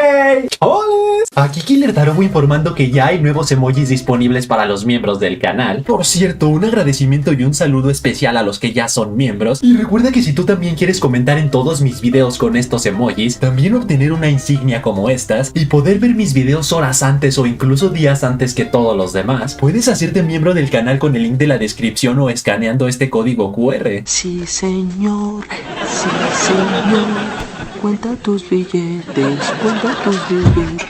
¡Hey! ¡Hola! Aquí Killer Taro informando que ya hay nuevos emojis disponibles para los miembros del canal. Por cierto, un agradecimiento y un saludo especial a los que ya son miembros. Y recuerda que si tú también quieres comentar en todos mis videos con estos emojis, también obtener una insignia como estas y poder ver mis videos horas antes o incluso días antes que todos los demás, puedes hacerte miembro del canal con el link de la descripción o escaneando este código QR. Sí, señor. Sí, señor. Cuenta tus billetes, cuenta tus billetes.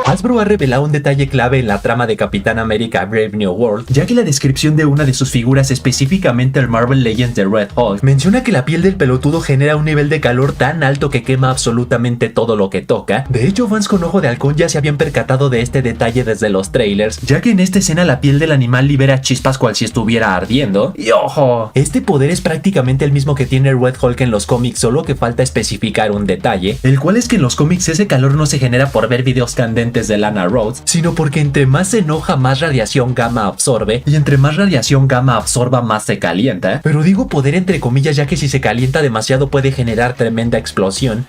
Hasbro ha revelado un detalle clave en la trama de Capitán América Brave New World, ya que la descripción de una de sus figuras, específicamente el Marvel Legends de Red Hulk, menciona que la piel del pelotudo genera un nivel de calor tan alto que quema absolutamente todo lo que toca. De hecho, fans con ojo de halcón ya se habían percatado de este detalle desde los trailers, ya que en esta escena la piel del animal libera chispas cual si estuviera ardiendo. Y ojo, este poder es prácticamente el mismo que tiene Red Hulk en los cómics, solo que falta especificar un detalle, el cual es que en los cómics ese calor no se genera por ver videos candentes de Lana Rhodes, sino porque entre más se enoja más radiación gamma absorbe, y entre más radiación gamma absorba más se calienta. Pero digo poder entre comillas, ya que si se calienta demasiado puede generar tremenda explosión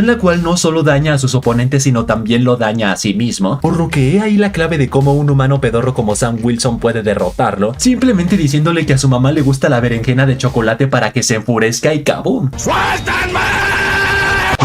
la cual no solo daña a sus oponentes sino también lo daña a sí mismo, por lo que he ahí la clave de cómo un humano pedorro como Sam Wilson puede derrotarlo, simplemente diciéndole que a su mamá le gusta la berenjena de chocolate para que se enfurezca y ¡kabum! ¡Suéltanme!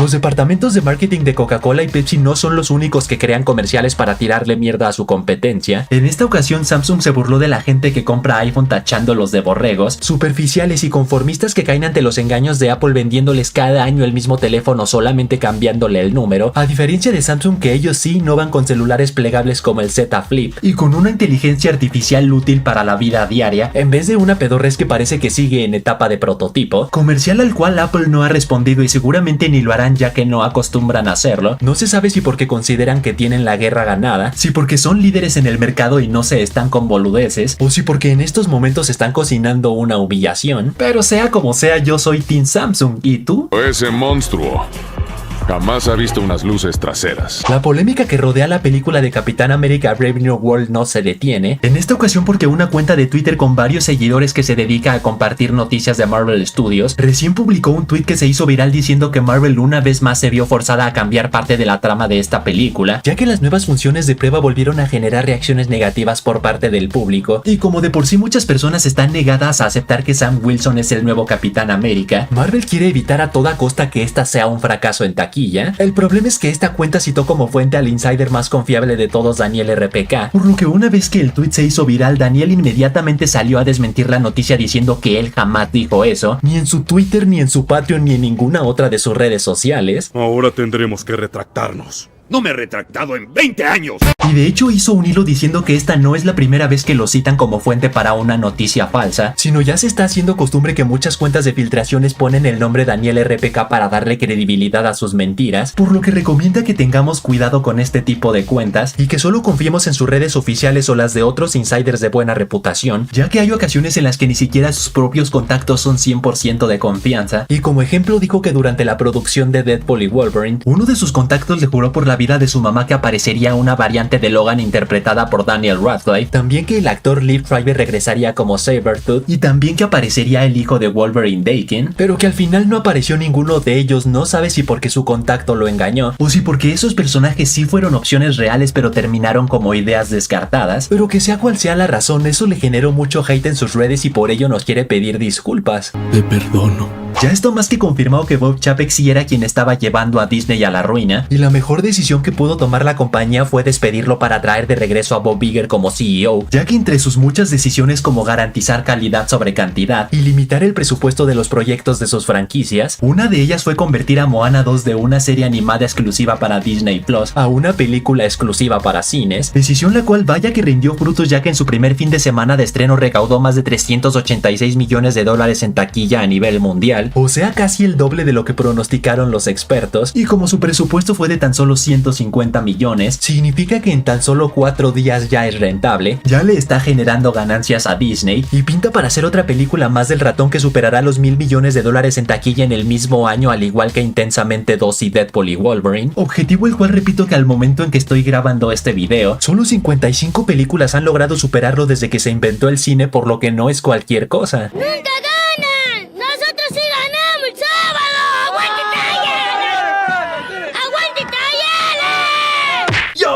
Los departamentos de marketing de Coca-Cola y Pepsi no son los únicos que crean comerciales para tirarle mierda a su competencia. En esta ocasión Samsung se burló de la gente que compra iPhone tachándolos de borregos, superficiales y conformistas que caen ante los engaños de Apple vendiéndoles cada año el mismo teléfono solamente cambiándole el número, a diferencia de Samsung que ellos sí innovan con celulares plegables como el Z Flip y con una inteligencia artificial útil para la vida diaria, en vez de una pedorrez que parece que sigue en etapa de prototipo, comercial al cual Apple no ha respondido y seguramente ni lo hará ya que no acostumbran a hacerlo. No se sabe si porque consideran que tienen la guerra ganada, si porque son líderes en el mercado y no se están con boludeces, o si porque en estos momentos están cocinando una humillación. Pero sea como sea, yo soy Team Samsung. ¿Y tú? Ese monstruo jamás ha visto unas luces traseras. La polémica que rodea la película de Capitán América Brave New World no se detiene, en esta ocasión porque una cuenta de Twitter con varios seguidores que se dedica a compartir noticias de Marvel Studios recién publicó un tweet que se hizo viral diciendo que Marvel una vez más se vio forzada a cambiar parte de la trama de esta película, ya que las nuevas funciones de prueba volvieron a generar reacciones negativas por parte del público, y como de por sí muchas personas están negadas a aceptar que Sam Wilson es el nuevo Capitán América, Marvel quiere evitar a toda costa que esta sea un fracaso en taquilla. El problema es que esta cuenta citó como fuente al insider más confiable de todos, Daniel RPK, por lo que una vez que el tweet se hizo viral, Daniel inmediatamente salió a desmentir la noticia diciendo que él jamás dijo eso, ni en su Twitter, ni en su Patreon, ni en ninguna otra de sus redes sociales. Ahora tendremos que retractarnos. No me he retractado en 20 años. Y de hecho hizo un hilo diciendo que esta no es la primera vez que lo citan como fuente para una noticia falsa, sino ya se está haciendo costumbre que muchas cuentas de filtraciones ponen el nombre Daniel RPK para darle credibilidad a sus mentiras, por lo que recomienda que tengamos cuidado con este tipo de cuentas y que solo confiemos en sus redes oficiales o las de otros insiders de buena reputación, ya que hay ocasiones en las que ni siquiera sus propios contactos son 100% de confianza. Y como ejemplo dijo que durante la producción de Deadpool y Wolverine, uno de sus contactos le juró por la vida de su mamá que aparecería una variante de Logan interpretada por Daniel Radcliffe, también que el actor Liv Schreiber regresaría como Sabretooth y también que aparecería el hijo de Wolverine, Daken, pero que al final no apareció ninguno de ellos. No sabe si porque su contacto lo engañó o si porque esos personajes sí fueron opciones reales pero terminaron como ideas descartadas, pero que sea cual sea la razón, eso le generó mucho hate en sus redes y por ello nos quiere pedir disculpas. Te perdono. Ya está más que confirmado que Bob Chapek sí era quien estaba llevando a Disney a la ruina, y la mejor decisión que pudo tomar la compañía fue despedirlo para traer de regreso a Bob Iger como CEO, ya que entre sus muchas decisiones como garantizar calidad sobre cantidad y limitar el presupuesto de los proyectos de sus franquicias, una de ellas fue convertir a Moana 2 de una serie animada exclusiva para Disney Plus a una película exclusiva para cines, decisión la cual vaya que rindió frutos, ya que en su primer fin de semana de estreno recaudó más de 386 millones de dólares en taquilla a nivel mundial, o sea casi el doble de lo que pronosticaron los expertos, y como su presupuesto fue de tan solo 150 millones, significa que en tan solo 4 días ya es rentable, ya le está generando ganancias a Disney y pinta para hacer otra película más del ratón que superará los 1,000 millones de dólares en taquilla en el mismo año, al igual que Intensamente 2 y Deadpool y Wolverine, objetivo el cual repito que al momento en que estoy grabando este video, solo 55 películas han logrado superarlo desde que se inventó el cine, por lo que no es cualquier cosa. ¡Nunca ganan! ¡Nosotros sí ganamos el sábado! ¡Guacataya!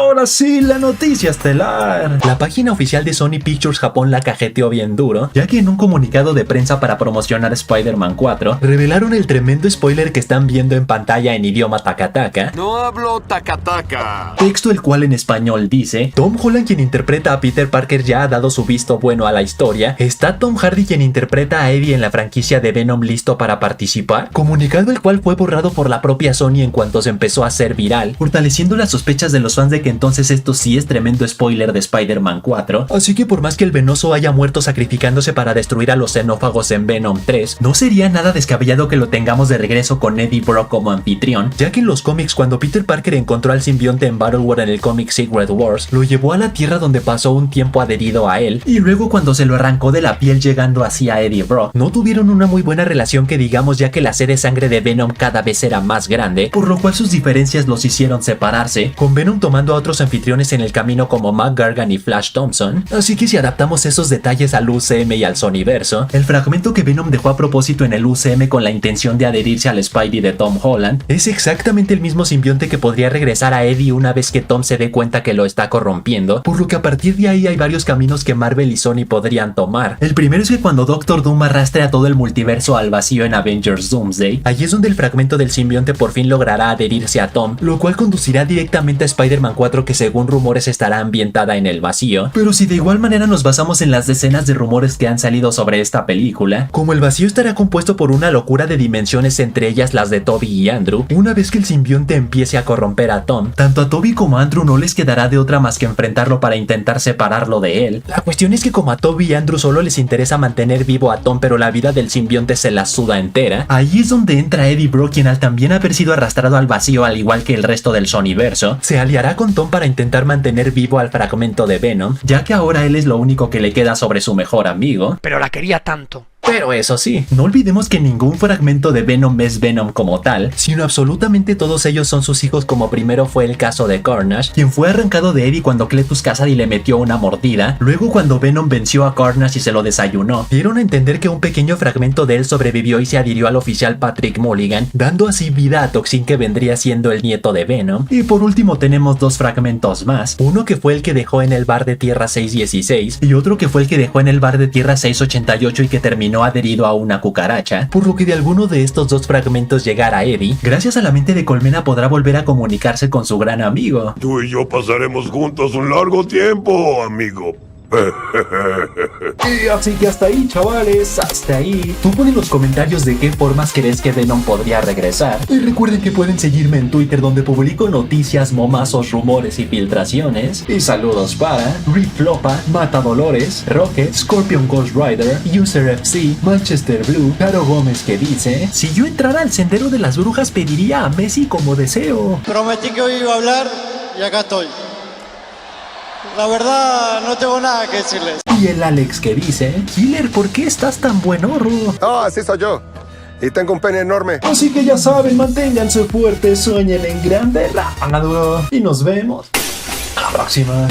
ahora sí, la noticia estelar. La página oficial de Sony Pictures Japón la cajeteó bien duro, ya que en un comunicado de prensa para promocionar Spider-Man 4, revelaron el tremendo spoiler que están viendo en pantalla en idioma takataka. No hablo takataka. Texto el cual en español dice: Tom Holland, quien interpreta a Peter Parker, ya ha dado su visto bueno a la historia. ¿Está Tom Hardy, quien interpreta a Eddie en la franquicia de Venom, listo para participar? Comunicado el cual fue borrado por la propia Sony en cuanto se empezó a hacer viral, fortaleciendo las sospechas de los fans de que entonces esto sí es tremendo spoiler de Spider-Man 4. Así que por más que el Venoso haya muerto sacrificándose para destruir a los xenófagos en Venom 3, no sería nada descabellado que lo tengamos de regreso con Eddie Brock como anfitrión, ya que en los cómics, cuando Peter Parker encontró al simbionte en Battleworld en el cómic Secret Wars, lo llevó a la Tierra donde pasó un tiempo adherido a él, y luego cuando se lo arrancó de la piel llegando así a Eddie Brock, no tuvieron una muy buena relación que digamos, ya que la sed de sangre de Venom cada vez era más grande, por lo cual sus diferencias los hicieron separarse, con Venom tomando a otros anfitriones en el camino como Mac Gargan y Flash Thompson. Así que si adaptamos esos detalles al UCM y al Sonyverso, el fragmento que Venom dejó a propósito en el UCM con la intención de adherirse al Spidey de Tom Holland es exactamente el mismo simbionte que podría regresar a Eddie una vez que Tom se dé cuenta que lo está corrompiendo, por lo que a partir de ahí hay varios caminos que Marvel y Sony podrían tomar. El primero es que cuando Doctor Doom arrastre a todo el multiverso al vacío en Avengers Doomsday, allí es donde el fragmento del simbionte por fin logrará adherirse a Tom, lo cual conducirá directamente a Spider-Man 4, que según rumores estará ambientada en el vacío. Pero si de igual manera nos basamos en las decenas de rumores que han salido sobre esta película, como el vacío estará compuesto por una locura de dimensiones, entre ellas las de Toby y Andrew, una vez que el simbionte empiece a corromper a Tom, tanto a Toby como a Andrew no les quedará de otra más que enfrentarlo para intentar separarlo de él. La cuestión es que como a Toby y Andrew solo les interesa mantener vivo a Tom, pero la vida del simbionte se la suda entera, ahí es donde entra Eddie Brock, quien al también haber sido arrastrado al vacío al igual que el resto del Sonyverso, se aliará con Tom para intentar mantener vivo al fragmento de Venom, ya que ahora él es lo único que le queda sobre su mejor amigo. Pero la quería tanto. Pero eso sí, no olvidemos que ningún fragmento de Venom es Venom como tal, sino absolutamente todos ellos son sus hijos, como primero fue el caso de Carnage, quien fue arrancado de Eddie cuando Cletus Kasady le metió una mordida, luego cuando Venom venció a Carnage y se lo desayunó, dieron a entender que un pequeño fragmento de él sobrevivió y se adhirió al oficial Patrick Mulligan, dando así vida a Toxin, que vendría siendo el nieto de Venom. Y por último tenemos dos fragmentos más, uno que fue el que dejó en el bar de Tierra 616 y otro que fue el que dejó en el bar de Tierra 688 y que terminó adherido a una cucaracha, por lo que de alguno de estos dos fragmentos llegara a Eddie, gracias a la mente de Colmena podrá volver a comunicarse con su gran amigo. Tú y yo pasaremos juntos un largo tiempo, amigo. Y así que hasta ahí, chavales, hasta ahí. Tú pon en los comentarios de qué formas crees que Venom podría regresar. Y recuerden que pueden seguirme en Twitter, donde publico noticias, momazos, rumores y filtraciones. Y saludos para Rick Lopa, Mata Dolores, Rocket, Scorpion Ghost Rider, User FC, Manchester Blue, Caro Gómez, que dice: si yo entrara al sendero de las brujas pediría a Messi como deseo. Prometí que hoy iba a hablar y acá estoy. La verdad, no tengo nada que decirles. Y el Alex, que dice: Killer, ¿por qué estás tan buenorro? Oh, así soy yo. Y tengo un pene enorme. Así que ya saben, manténganse fuertes, sueñen en grande, ráfaga duro. Y nos vemos a la próxima.